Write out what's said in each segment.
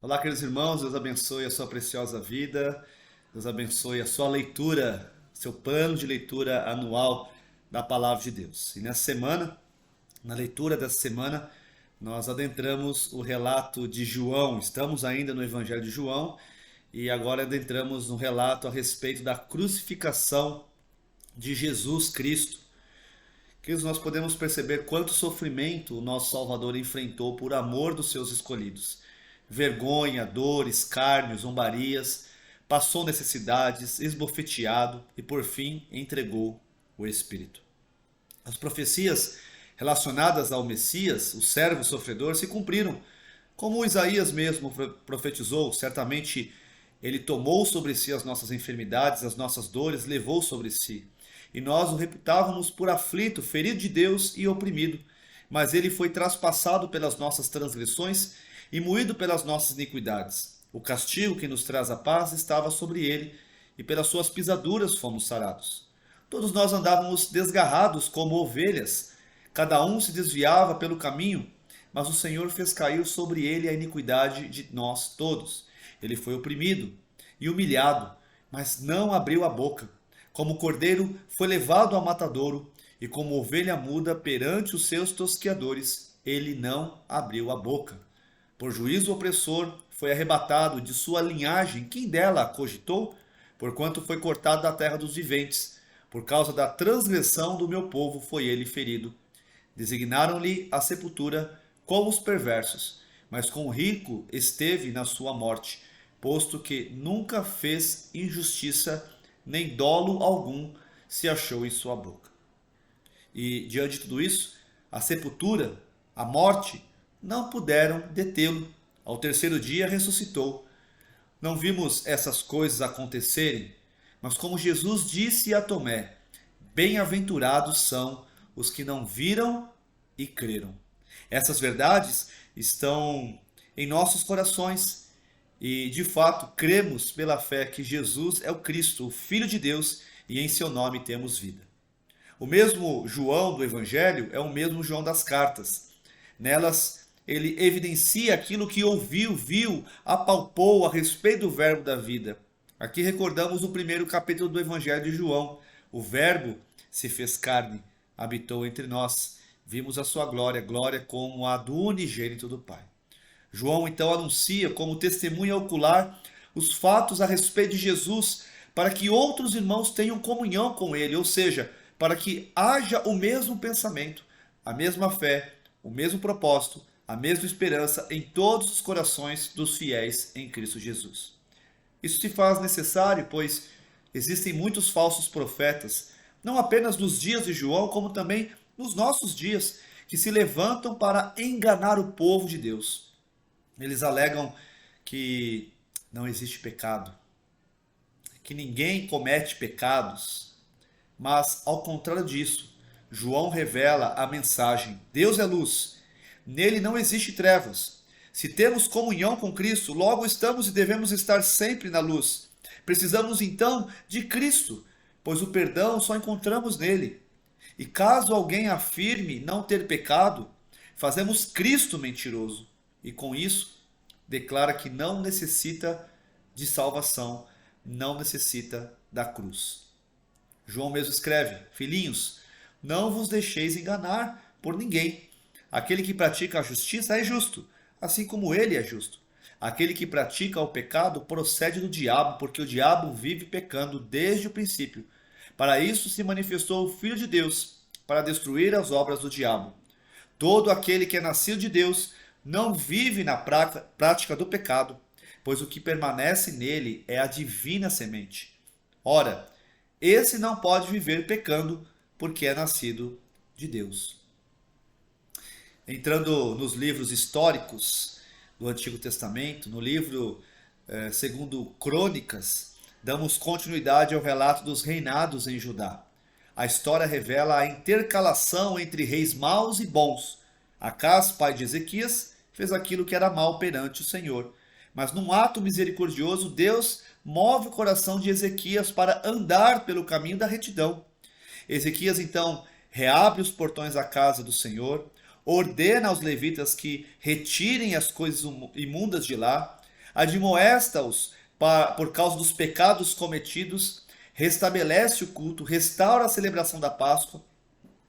Olá, queridos irmãos, Deus abençoe a sua preciosa vida, Deus abençoe a sua leitura, seu plano de leitura anual da Palavra de Deus. E nessa semana, na leitura dessa semana, nós adentramos o relato de João, estamos ainda no Evangelho de João, e agora adentramos no relato a respeito da crucificação de Jesus Cristo. Que nós podemos perceber quanto sofrimento o nosso Salvador enfrentou por amor dos seus escolhidos. Vergonha, dor, escárnio, zombarias, passou necessidades, esbofeteado e por fim entregou o Espírito. As profecias relacionadas ao Messias, o servo sofredor, se cumpriram. Como Isaías mesmo profetizou, certamente ele tomou sobre si as nossas enfermidades, as nossas dores, levou sobre si. E nós o reputávamos por aflito, ferido de Deus e oprimido. Mas ele foi traspassado pelas nossas transgressões e moído pelas nossas iniquidades. O castigo que nos traz a paz estava sobre ele, e pelas suas pisaduras fomos sarados. Todos nós andávamos desgarrados como ovelhas, cada um se desviava pelo caminho, mas o Senhor fez cair sobre ele a iniquidade de nós todos. Ele foi oprimido e humilhado, mas não abriu a boca. Como cordeiro foi levado ao matadouro, e como ovelha muda perante os seus tosqueadores, ele não abriu a boca. Por juízo opressor foi arrebatado de sua linhagem, quem dela cogitou? Porquanto foi cortado da terra dos viventes. Por causa da transgressão do meu povo foi ele ferido. Designaram-lhe a sepultura como os perversos, mas com o rico esteve na sua morte, posto que nunca fez injustiça, nem dolo algum se achou em sua boca. E diante de tudo isso, a sepultura, a morte, não puderam detê-lo. Ao terceiro dia ressuscitou. Não vimos essas coisas acontecerem, mas como Jesus disse a Tomé, bem-aventurados são os que não viram e creram. Essas verdades estão em nossos corações e, de fato, cremos pela fé que Jesus é o Cristo, o Filho de Deus, e em seu nome temos vida. O mesmo João do Evangelho é o mesmo João das cartas. Nelas, ele evidencia aquilo que ouviu, viu, apalpou a respeito do verbo da vida. Aqui recordamos o primeiro capítulo do Evangelho de João. O verbo se fez carne, habitou entre nós. Vimos a sua glória, glória como a do unigênito do Pai. João então anuncia como testemunha ocular os fatos a respeito de Jesus, para que outros irmãos tenham comunhão com ele, ou seja, para que haja o mesmo pensamento, a mesma fé, o mesmo propósito, a mesma esperança em todos os corações dos fiéis em Cristo Jesus. Isso se faz necessário, pois existem muitos falsos profetas, não apenas nos dias de João, como também nos nossos dias, que se levantam para enganar o povo de Deus. Eles alegam que não existe pecado, que ninguém comete pecados, mas ao contrário disso, João revela a mensagem: Deus é luz, nele não existe trevas. Se temos comunhão com Cristo, logo estamos e devemos estar sempre na luz. Precisamos então de Cristo, pois o perdão só encontramos nele. E caso alguém afirme não ter pecado, fazemos Cristo mentiroso, e com isso declara que não necessita de salvação, não necessita da cruz. João mesmo escreve: Filhinhos, não vos deixeis enganar por ninguém. Aquele que pratica a justiça é justo, assim como ele é justo. Aquele que pratica o pecado procede do diabo, porque o diabo vive pecando desde o princípio. Para isso se manifestou o Filho de Deus, para destruir as obras do diabo. Todo aquele que é nascido de Deus não vive na prática do pecado, pois o que permanece nele é a divina semente. Ora, esse não pode viver pecando, porque é nascido de Deus. Entrando nos livros históricos do Antigo Testamento, no livro segundo Crônicas, damos continuidade ao relato dos reinados em Judá. A história revela a intercalação entre reis maus e bons. Acás, pai de Ezequias, fez aquilo que era mal perante o Senhor. Mas num ato misericordioso, Deus move o coração de Ezequias para andar pelo caminho da retidão. Ezequias então reabre os portões da casa do Senhor, ordena aos levitas que retirem as coisas imundas de lá, admoesta-os por causa dos pecados cometidos, restabelece o culto, restaura a celebração da Páscoa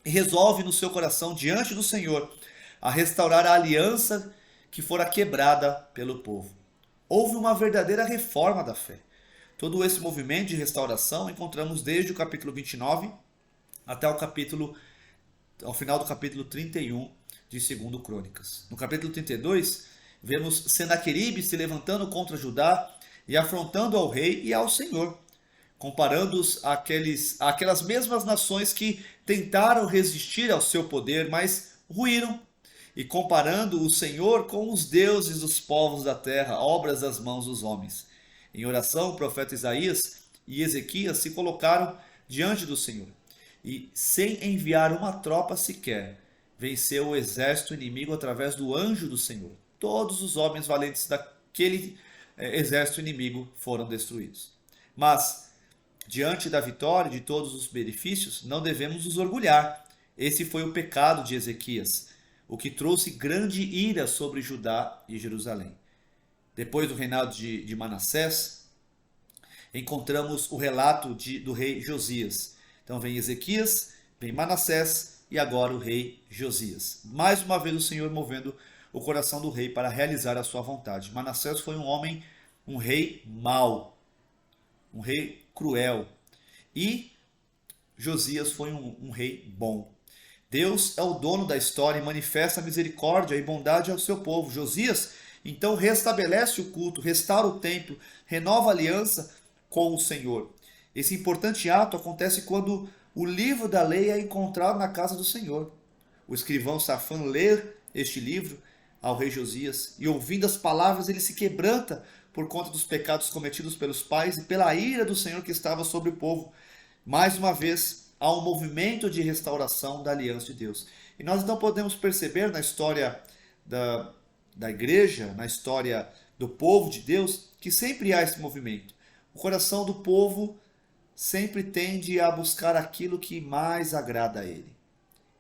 e resolve no seu coração, diante do Senhor, a restaurar a aliança que fora quebrada pelo povo. Houve uma verdadeira reforma da fé. Todo esse movimento de restauração encontramos desde o capítulo 29 até ao final do capítulo 31 de 2 Crônicas. No capítulo 32, vemos Senaqueribe se levantando contra Judá e afrontando ao rei e ao Senhor, comparando-os àquelas mesmas nações que tentaram resistir ao seu poder, mas ruíram, e comparando o Senhor com os deuses dos povos da terra, obras das mãos dos homens. Em oração, o profeta Isaías e Ezequias se colocaram diante do Senhor, e sem enviar uma tropa sequer, venceu o exército inimigo através do anjo do Senhor. Todos os homens valentes daquele exército inimigo foram destruídos. Mas, diante da vitória e de todos os benefícios, não devemos nos orgulhar. Esse foi o pecado de Ezequias, o que trouxe grande ira sobre Judá e Jerusalém. Depois do reinado de Manassés, encontramos o relato do rei Josias. Então vem Ezequias, vem Manassés e agora o rei Josias. Mais uma vez o Senhor movendo o coração do rei para realizar a sua vontade. Manassés foi um rei mau, um rei cruel. E Josias foi um rei bom. Deus é o dono da história e manifesta a misericórdia e bondade ao seu povo. Josias, então, restabelece o culto, restaura o templo, renova a aliança com o Senhor. Esse importante ato acontece quando o livro da lei é encontrado na casa do Senhor. O escrivão Safã lê este livro ao rei Josias e, ouvindo as palavras, ele se quebranta por conta dos pecados cometidos pelos pais e pela ira do Senhor que estava sobre o povo. Mais uma vez, há um movimento de restauração da aliança de Deus. E nós então podemos perceber na história da igreja, na história do povo de Deus, que sempre há esse movimento. O coração do povo sempre tende a buscar aquilo que mais agrada a ele.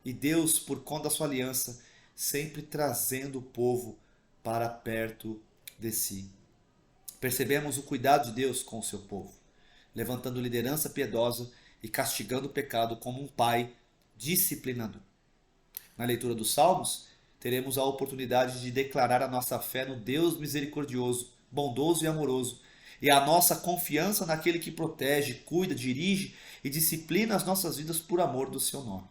E Deus, por conta da sua aliança, sempre trazendo o povo para perto de si. Percebemos o cuidado de Deus com o seu povo, levantando liderança piedosa e castigando o pecado como um pai disciplinador. Na leitura dos Salmos, teremos a oportunidade de declarar a nossa fé no Deus misericordioso, bondoso e amoroso, e a nossa confiança naquele que protege, cuida, dirige e disciplina as nossas vidas por amor do seu nome.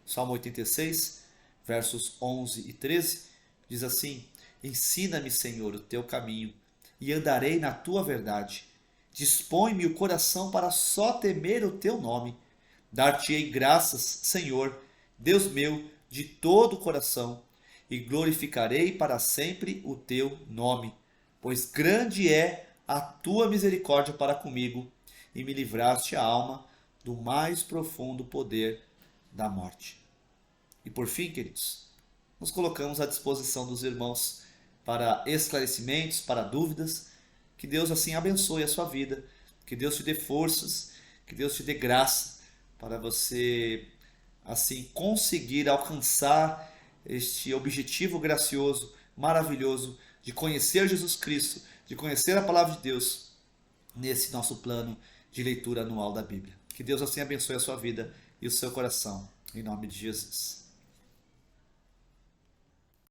Salmo 86, versos 11 e 13, diz assim: Ensina-me, Senhor, o teu caminho, e andarei na tua verdade. Dispõe-me o coração para só temer o teu nome. Dar-te-ei graças, Senhor, Deus meu, de todo o coração, e glorificarei para sempre o teu nome, pois grande é a tua misericórdia para comigo, e me livraste a alma do mais profundo poder da morte. E por fim, queridos, nos colocamos à disposição dos irmãos para esclarecimentos, para dúvidas. Que Deus assim abençoe a sua vida, que Deus te dê forças, que Deus te dê graça para você assim conseguir alcançar este objetivo gracioso, maravilhoso de conhecer Jesus Cristo, de conhecer a palavra de Deus nesse nosso plano de leitura anual da Bíblia. Que Deus assim abençoe a sua vida e o seu coração, em nome de Jesus.